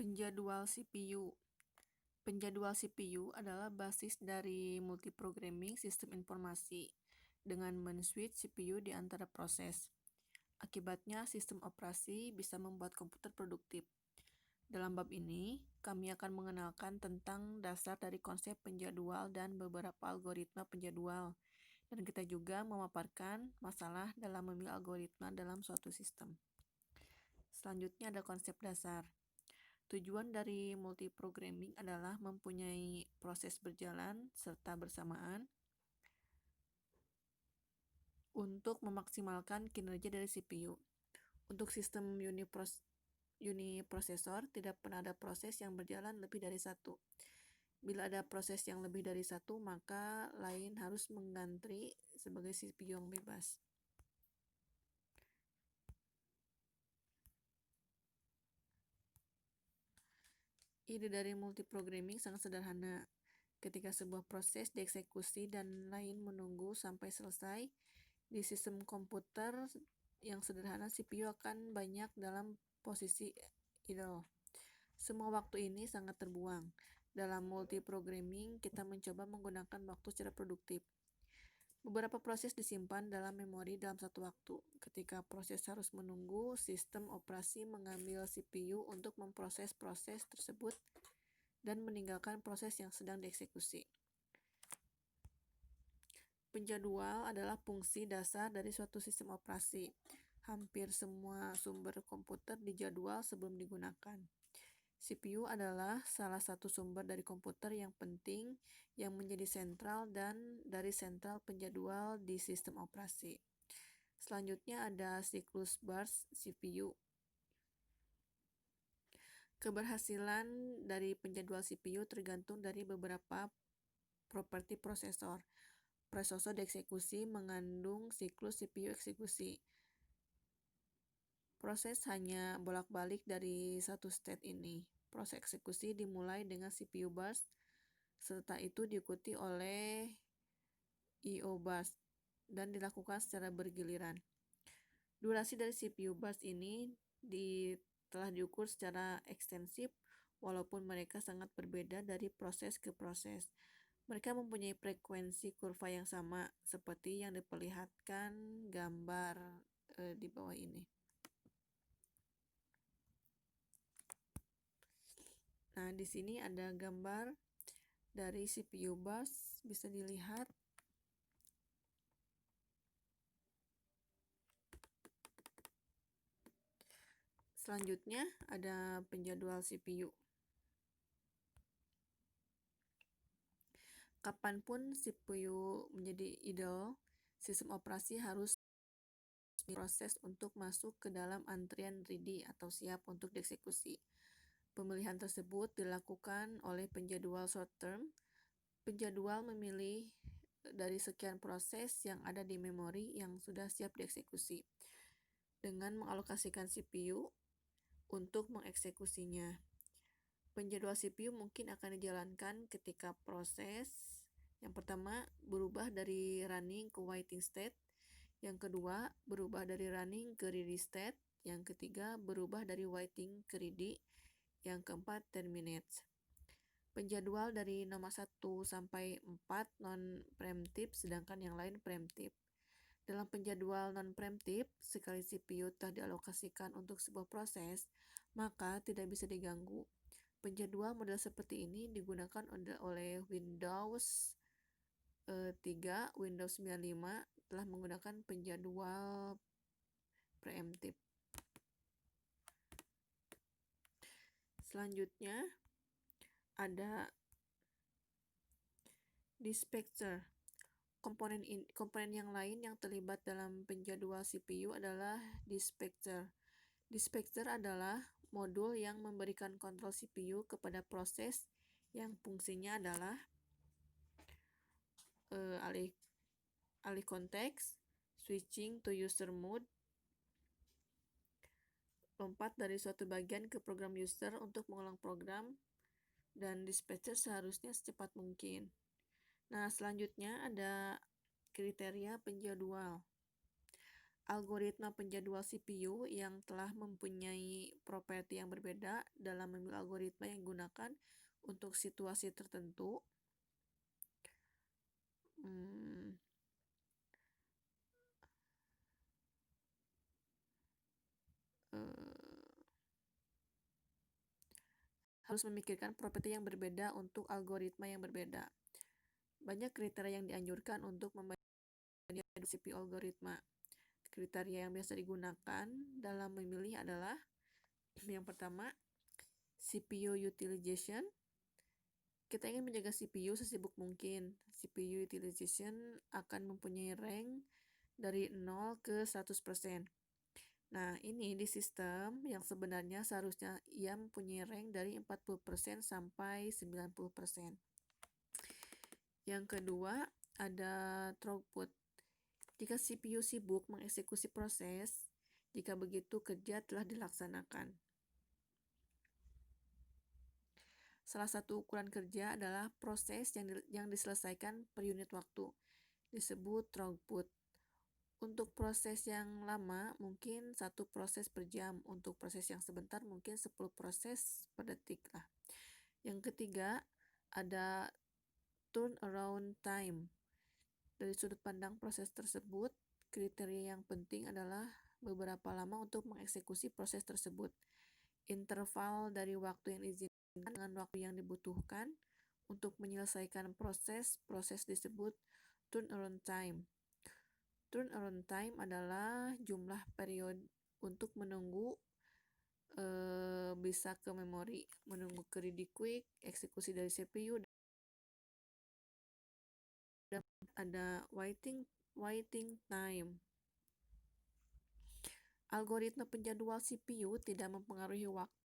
Penjadwal CPU. Penjadwal CPU adalah basis dari multiprogramming sistem informasi dengan men-switch CPU di antara proses. Akibatnya, sistem operasi bisa membuat komputer produktif. Dalam bab ini, kami akan mengenalkan tentang dasar dari konsep penjadwal dan beberapa algoritma penjadwal. Dan kita juga memaparkan masalah dalam memilih algoritma dalam suatu sistem. Selanjutnya ada konsep dasar. Tujuan dari multiprogramming adalah mempunyai proses berjalan serta bersamaan untuk memaksimalkan kinerja dari CPU. Untuk sistem uniprosesor, tidak pernah ada proses yang berjalan lebih dari satu. Bila ada proses yang lebih dari satu, maka lain harus mengganti sebagai CPU yang bebas. Ide dari multiprogramming sangat sederhana. Ketika sebuah proses dieksekusi dan lain menunggu sampai selesai, di sistem komputer yang sederhana CPU akan banyak dalam posisi idle. Semua waktu ini sangat terbuang. Dalam multiprogramming, kita mencoba menggunakan waktu secara produktif. Beberapa proses disimpan dalam memori dalam satu waktu. Ketika proses harus menunggu, sistem operasi mengambil CPU untuk memproses proses tersebut dan meninggalkan proses yang sedang dieksekusi. Penjadwal adalah fungsi dasar dari suatu sistem operasi. Hampir semua sumber komputer dijadwal sebelum digunakan. CPU adalah salah satu sumber dari komputer yang penting yang menjadi sentral dan dari sentral penjadwal di sistem operasi. Selanjutnya ada siklus burst CPU. Keberhasilan dari penjadwal CPU tergantung dari beberapa properti prosesor. Prosesor dieksekusi mengandung siklus CPU eksekusi. Proses hanya bolak-balik dari satu state ini. Proses eksekusi dimulai dengan CPU burst, serta itu diikuti oleh I/O burst, dan dilakukan secara bergiliran. Durasi dari CPU burst ini telah diukur secara ekstensif, walaupun mereka sangat berbeda dari proses ke proses. Mereka mempunyai frekuensi kurva yang sama, seperti yang diperlihatkan gambar di bawah ini. Nah, di sini ada gambar dari CPU burst, bisa dilihat. Selanjutnya ada penjadwal CPU. Kapanpun CPU menjadi idle, sistem operasi harus proses untuk masuk ke dalam antrian ready atau siap untuk dieksekusi. Pemilihan tersebut dilakukan oleh penjadwal short term. Penjadwal memilih dari sekian proses yang ada di memori yang sudah siap dieksekusi dengan mengalokasikan CPU untuk mengeksekusinya. Penjadwal CPU mungkin akan dijalankan ketika proses yang pertama berubah dari running ke waiting state, yang kedua berubah dari running ke ready state, yang ketiga berubah dari waiting ke ready, yang keempat terminate. Penjadwal dari nomor 1 sampai 4 non-preemptive, sedangkan yang lain preemptive. Dalam penjadwal non-preemptive, sekali CPU telah dialokasikan untuk sebuah proses, maka tidak bisa diganggu. Penjadwal model seperti ini digunakan oleh Windows 3, Windows 95 telah menggunakan penjadwal preemptive. Selanjutnya ada dispatcher. Komponen yang lain yang terlibat dalam penjadwal CPU adalah dispatcher. Dispatcher adalah modul yang memberikan kontrol CPU kepada proses yang fungsinya adalah alih konteks, switching to user mode, lompat dari suatu bagian ke program user untuk mengulang program, dan dispatcher seharusnya secepat mungkin. Nah, selanjutnya ada kriteria penjadwal. algoritma penjadwal CPU yang telah mempunyai properti yang berbeda dalam memilih algoritma yang digunakan untuk situasi tertentu. Harus memikirkan properti yang berbeda untuk algoritma yang berbeda. Banyak kriteria yang dianjurkan untuk membandingkan CPU algoritma. Kriteria yang biasa digunakan dalam memilih adalah yang pertama, CPU utilization. Kita ingin menjaga CPU sesibuk mungkin. CPU utilization akan mempunyai rank dari 0 ke 100%. Nah, ini di sistem yang sebenarnya seharusnya ia mempunyai rank dari 40% sampai 90%. Yang kedua, ada throughput. Jika CPU sibuk mengeksekusi proses, jika begitu kerja telah dilaksanakan. Salah satu ukuran kerja adalah proses yang diselesaikan per unit waktu, disebut throughput. Untuk proses yang lama mungkin 1 proses per jam, untuk proses yang sebentar mungkin 10 proses per detik lah. Yang ketiga ada turnaround time. Dari sudut pandang proses tersebut, kriteria yang penting adalah beberapa lama untuk mengeksekusi proses tersebut. Interval dari waktu yang diizinkan dengan waktu yang dibutuhkan untuk menyelesaikan proses disebut turnaround time. Turnaround time adalah jumlah periode untuk menunggu bisa ke memori, menunggu ke ready quick, eksekusi dari CPU, dan ada waiting time. Algoritma penjadwal CPU tidak mempengaruhi waktu